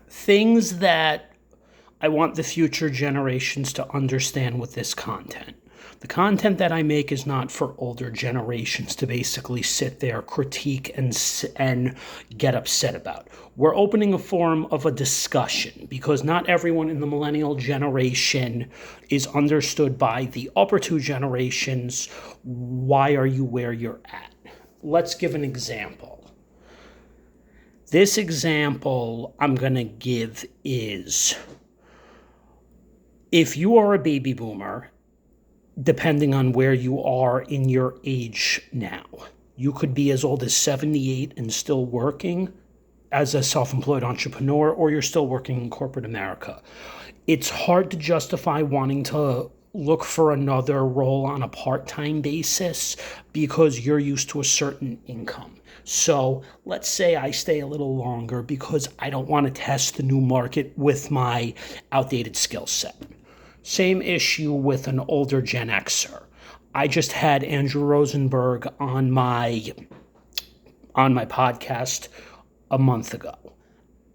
things that I want the future generations to understand with this content. The content that I make is not for older generations to basically sit there, critique, and get upset about. We're opening a forum of a discussion because not everyone in the millennial generation is understood by the upper two generations. Why are you where you're at? Let's give an example. This example I'm going to give is, if you are a baby boomer, depending on where you are in your age now, you could be as old as 78 and still working as a self-employed entrepreneur, or you're still working in corporate America. It's hard to justify wanting to look for another role on a part-time basis because you're used to a certain income. So let's say I stay a little longer because I don't want to test the new market with my outdated skill set. Same issue with an older Gen Xer. I just had Andrew Rosenberg on my podcast a month ago.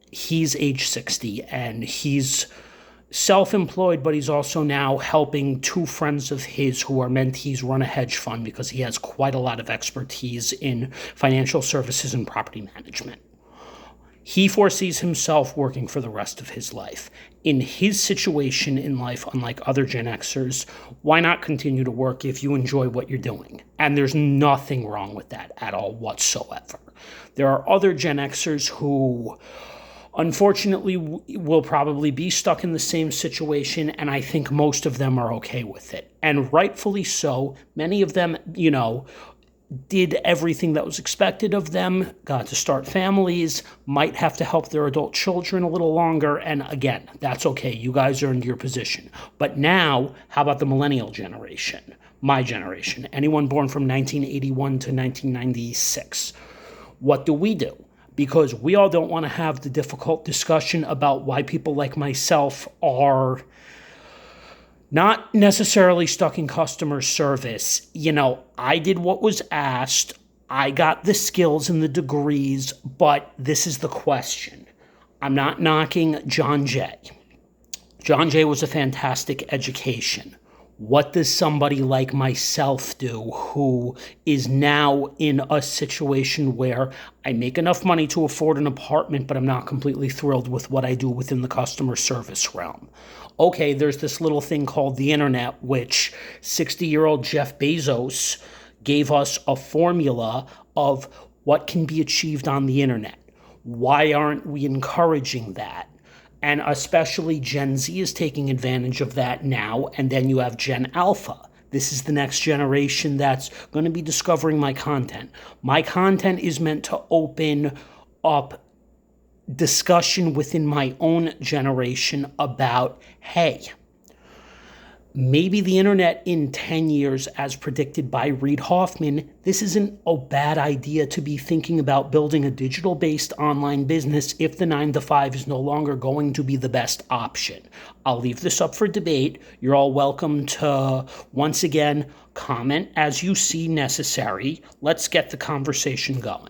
He's age 60 and he's self-employed, but he's also now helping two friends of his who are mentees run a hedge fund because he has quite a lot of expertise in financial services and property management. He foresees himself working for the rest of his life. In his situation in life, unlike other Gen Xers, why not continue to work if you enjoy what you're doing? And there's nothing wrong with that at all whatsoever. There are other Gen Xers who, unfortunately, will probably be stuck in the same situation, and I think most of them are okay with it. And rightfully so. Many of them, did everything that was expected of them, got to start families, might have to help their adult children a little longer, and again, that's okay. You guys earned your position. But now, how about the millennial generation? My generation, anyone born from 1981 to 1996. What do? Because we all don't want to have the difficult discussion about why people like myself are not necessarily stuck in customer service. I did what was asked. I got the skills and the degrees, but this is the question. I'm not knocking John Jay. John Jay was a fantastic education. What does somebody like myself do who is now in a situation where I make enough money to afford an apartment, but I'm not completely thrilled with what I do within the customer service realm? Okay, there's this little thing called the internet, which 60-year-old Jeff Bezos gave us a formula of what can be achieved on the internet. Why aren't we encouraging that? And especially Gen Z is taking advantage of that now. And then you have Gen Alpha. This is the next generation that's going to be discovering my content. My content is meant to open up discussion within my own generation about, hey, maybe the internet in 10 years, as predicted by Reid Hoffman, this isn't a bad idea to be thinking about building a digital-based online business if the 9-to-5 is no longer going to be the best option. I'll leave this up for debate. You're all welcome to, once again, comment as you see necessary. Let's get the conversation going.